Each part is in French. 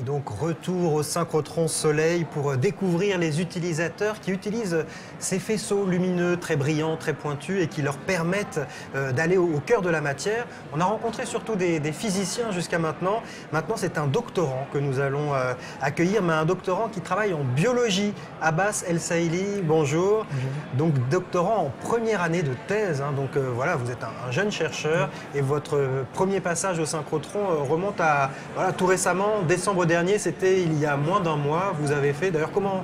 Et donc retour au synchrotron Soleil pour découvrir les utilisateurs qui utilisent ces faisceaux lumineux très brillants, très pointus et qui leur permettent d'aller au cœur de la matière. On a rencontré surtout des physiciens jusqu'à maintenant. Maintenant c'est un doctorant que nous allons accueillir, mais un doctorant qui travaille en biologie. Abbas El Saïli, bonjour. Bonjour. Donc doctorant en première année de thèse, hein. Donc voilà, vous êtes un jeune chercheur et votre premier passage au synchrotron remonte à tout récemment, décembre dernier, c'était il y a moins d'un mois. Vous avez fait, d'ailleurs, comment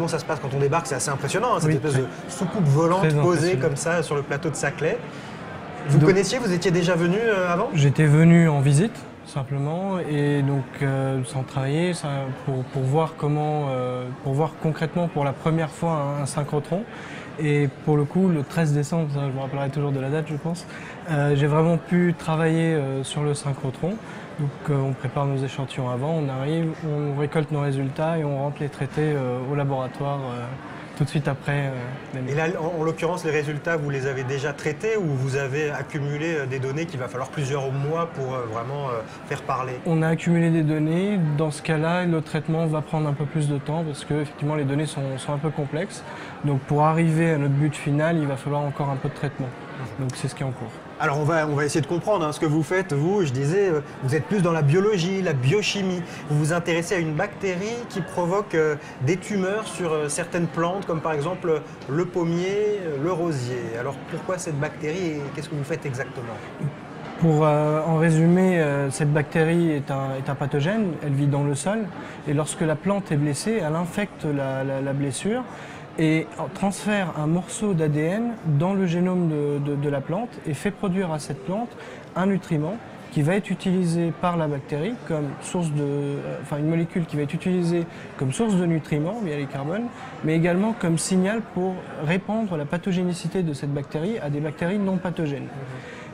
ça se passe quand on débarque? C'est assez impressionnant, hein, cette espèce de soucoupe volante posée comme ça sur le plateau de Saclay. Vous connaissiez, vous étiez déjà venu avant? J'étais venu en visite, simplement, et donc sans travailler, pour voir comment, pour voir concrètement pour la première fois un synchrotron. Et pour le coup, le 13 décembre, ça, je me rappellerai toujours de la date, je pense, j'ai vraiment pu travailler sur le synchrotron. Donc on prépare nos échantillons avant, on arrive, on récolte nos résultats et on rentre les traités au laboratoire tout de suite après. Et là, en l'occurrence, les résultats, vous les avez déjà traités ou vous avez accumulé des données qu'il va falloir plusieurs mois pour vraiment faire parler? On a accumulé des données. Dans ce cas-là, le traitement va prendre un peu plus de temps parce que effectivement, les données sont un peu complexes. Donc pour arriver à notre but final, il va falloir encore un peu de traitement. Donc c'est ce qui est en cours. Alors on va essayer de comprendre hein, ce que vous faites. Vous, je disais, vous êtes plus dans la biologie, la biochimie. Vous vous intéressez à une bactérie qui provoque des tumeurs sur certaines plantes, comme par exemple le pommier, le rosier. Alors pourquoi cette bactérie et qu'est-ce que vous faites exactement? Pour en résumer, cette bactérie est un pathogène, elle vit dans le sol et lorsque la plante est blessée, elle infecte la blessure et transfère un morceau d'ADN dans le génome de la plante et fait produire à cette plante un nutriment qui va être utilisé par la bactérie comme source une molécule qui va être utilisée comme source de nutriments via les carbones, mais également comme signal pour répandre la pathogénicité de cette bactérie à des bactéries non pathogènes.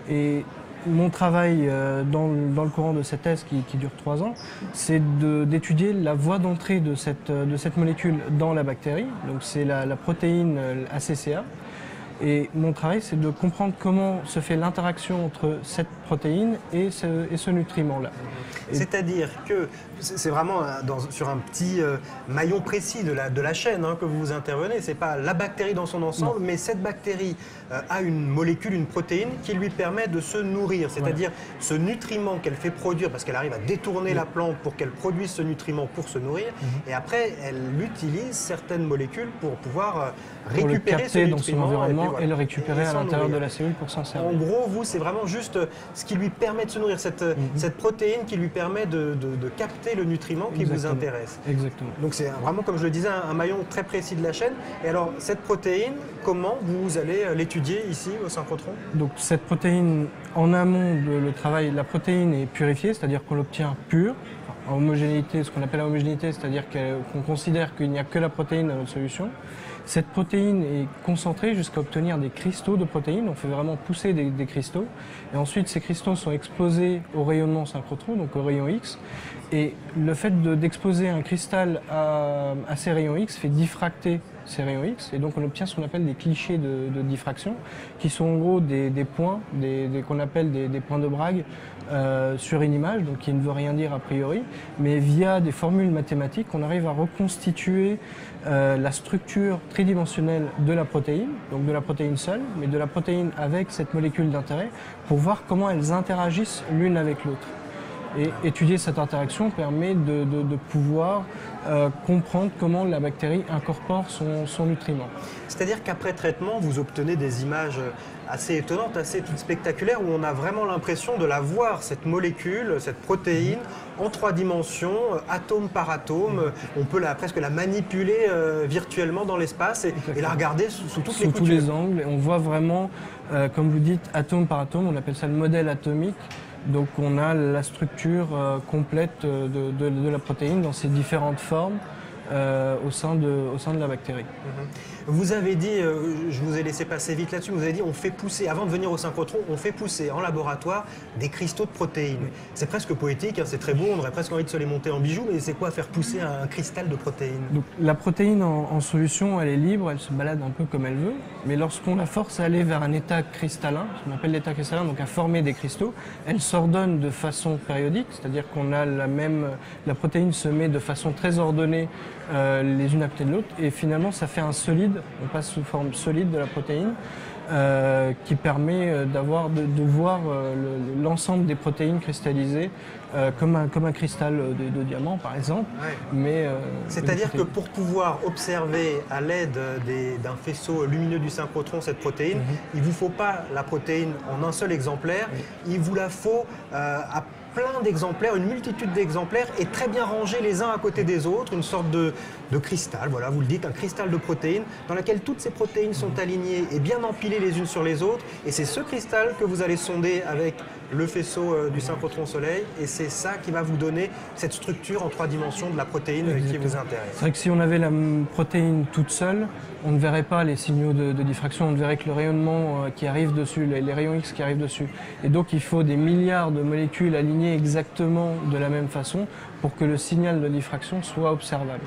Et mon travail dans le courant de cette thèse qui dure 3 ans, c'est d'étudier la voie d'entrée de cette molécule dans la bactérie. Donc c'est la protéine ACCA. Et mon travail, c'est de comprendre comment se fait l'interaction entre cette protéine et ce nutriment-là. C'est-à-dire que c'est vraiment sur un petit maillon précis de la chaîne hein, que vous intervenez. Ce n'est pas la bactérie dans son ensemble, mais cette bactérie a une molécule, une protéine qui lui permet de se nourrir. C'est-à-dire ce nutriment qu'elle fait produire, parce qu'elle arrive à détourner la plante pour qu'elle produise ce nutriment pour se nourrir. Et après, elle utilise certaines molécules pour pouvoir récupérer ce nutriment. Dans son environnement et le récupérer à l'intérieur de la cellule pour s'en servir. En gros, vous, c'est vraiment juste ce qui lui permet de se nourrir, cette protéine qui lui permet de capter le nutriment qui vous intéresse. Exactement. Donc c'est vraiment, comme je le disais, un maillon très précis de la chaîne. Et alors, cette protéine, comment vous allez l'étudier ici au synchrotron? Donc cette protéine, en amont le travail, la protéine est purifiée, c'est-à-dire qu'on l'obtient pure, en homogénéité, ce qu'on appelle la homogénéité, c'est-à-dire qu'on considère qu'il n'y a que la protéine dans notre solution. Cette protéine est concentrée jusqu'à obtenir des cristaux de protéines. On fait vraiment pousser des cristaux. Et ensuite, ces cristaux sont exposés au rayonnement synchrotron, donc au rayon X. Et le fait d'exposer un cristal à ces rayons X fait diffracter ces rayons X. Et donc, on obtient ce qu'on appelle des clichés de diffraction, qui sont en gros des points, qu'on appelle des points de Bragg sur une image, donc qui ne veut rien dire a priori. Mais via des formules mathématiques, on arrive à reconstituer la structure tridimensionnelle de la protéine, donc de la protéine seule, mais de la protéine avec cette molécule d'intérêt, pour voir comment elles interagissent l'une avec l'autre. Et étudier cette interaction permet de pouvoir comprendre comment la bactérie incorpore son nutriment. C'est-à-dire qu'après traitement, vous obtenez des images assez étonnantes, assez toutes spectaculaires, où on a vraiment l'impression de la voir, cette molécule, cette protéine, en 3 dimensions, atome par atome. On peut presque la manipuler virtuellement dans l'espace et la regarder sous toutes les coutures. Sous tous les angles. Et on voit vraiment, comme vous dites, atome par atome, on appelle ça le modèle atomique. Donc on a la structure complète de la protéine dans ses différentes formes au sein de la bactérie. Vous avez dit, je vous ai laissé passer vite là-dessus, vous avez dit on fait pousser, avant de venir au synchrotron, on fait pousser en laboratoire des cristaux de protéines. C'est presque poétique, hein, c'est très beau, on aurait presque envie de se les monter en bijoux, mais c'est quoi faire pousser un cristal de protéines? Donc, la protéine en solution, elle est libre, elle se balade un peu comme elle veut, mais lorsqu'on la force à aller vers un état cristallin, ce qu'on appelle l'état cristallin, donc à former des cristaux, elle s'ordonne de façon périodique, c'est-à-dire qu'on a la protéine se met de façon très ordonnée les unes à côté de l'autre, et finalement ça fait un solide, on passe sous forme solide de la protéine, qui permet de voir l'ensemble des protéines cristallisées comme un cristal de diamant par exemple. Ouais. Mais c'est-à-dire que pour pouvoir observer à l'aide d'un faisceau lumineux du synchrotron cette protéine, il ne vous faut pas la protéine en un seul exemplaire, il vous la faut à plein d'exemplaires, une multitude d'exemplaires et très bien rangés les uns à côté des autres, une sorte de cristal, voilà, vous le dites, un cristal de protéines dans lequel toutes ces protéines sont alignées et bien empilées les unes sur les autres, et c'est ce cristal que vous allez sonder avec le faisceau du synchrotron Soleil, et c'est ça qui va vous donner cette structure en 3 dimensions de la protéine qui vous intéresse. C'est vrai que si on avait la protéine toute seule, on ne verrait pas les signaux de diffraction, on ne verrait que le rayonnement qui arrive dessus, les rayons X qui arrivent dessus. Et donc il faut des milliards de molécules alignées exactement de la même façon pour que le signal de diffraction soit observable.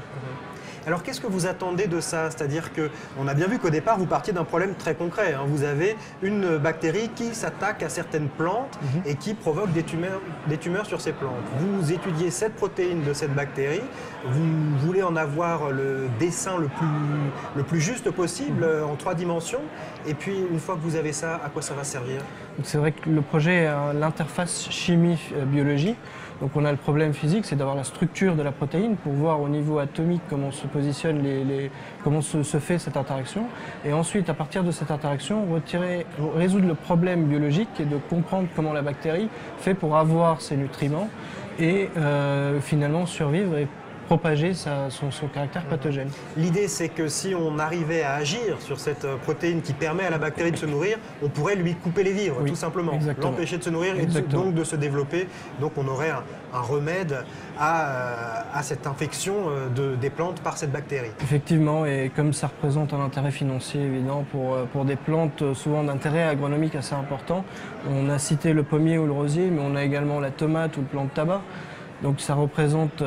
Alors qu'est-ce que vous attendez de ça? C'est-à-dire qu'on a bien vu qu'au départ, vous partiez d'un problème très concret, hein. Vous avez une bactérie qui s'attaque à certaines plantes et qui provoque des tumeurs sur ces plantes. Vous étudiez cette protéine de cette bactérie, vous voulez en avoir le dessin le plus juste possible en 3 dimensions, et puis une fois que vous avez ça, à quoi ça va servir? C'est vrai que le projet est l'interface chimie-biologie. Donc on a le problème physique, c'est d'avoir la structure de la protéine pour voir au niveau atomique comment se positionne comment se fait cette interaction. Et ensuite, à partir de cette interaction, résoudre le problème biologique et de comprendre comment la bactérie fait pour avoir ses nutriments et finalement survivre et propager son caractère pathogène. L'idée, c'est que si on arrivait à agir sur cette protéine qui permet à la bactérie de se nourrir, on pourrait lui couper les vivres, tout simplement, l'empêcher de se nourrir et donc de se développer. Donc on aurait un remède à cette infection des plantes par cette bactérie. Effectivement, et comme ça représente un intérêt financier évident pour des plantes souvent d'intérêt agronomique assez important, on a cité le pommier ou le rosier, mais on a également la tomate ou le plant de tabac. Donc ça représente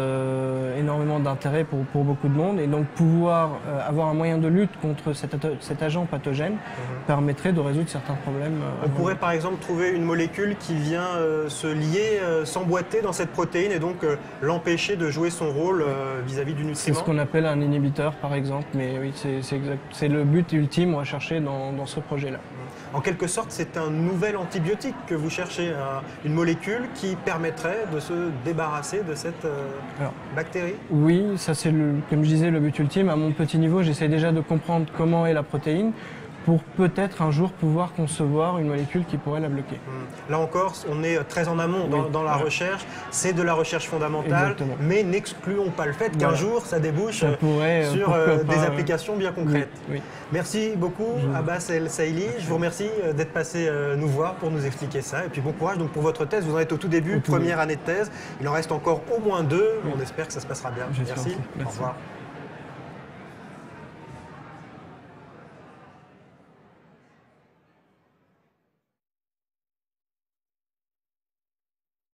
énormément d'intérêt pour beaucoup de monde, et donc pouvoir avoir un moyen de lutte contre cet agent pathogène permettrait de résoudre certains problèmes. On pourrait par exemple trouver une molécule qui vient se lier, s'emboîter dans cette protéine et donc l'empêcher de jouer son rôle vis-à-vis du nutriment. C'est ce qu'on appelle un inhibiteur par exemple, mais oui, c'est le but ultime recherché dans ce projet-là. En quelque sorte, c'est un nouvel antibiotique que vous cherchez, une molécule qui permettrait de se débarrasser de cette bactérie? Oui, ça c'est, comme je disais, le but ultime. À mon petit niveau, j'essaie déjà de comprendre comment est la protéine pour peut-être un jour pouvoir concevoir une molécule qui pourrait la bloquer. Là encore, on est très en amont dans la recherche, c'est de la recherche fondamentale, mais n'excluons pas le fait qu'un jour ça débouche sur des applications bien concrètes. Merci beaucoup Abbas El Saïli, je vous remercie d'être passé nous voir pour nous expliquer ça, et puis bon courage donc pour votre thèse, vous en êtes au tout début, première année de thèse, il en reste encore au moins 2, on espère que ça se passera bien. Merci. Au revoir.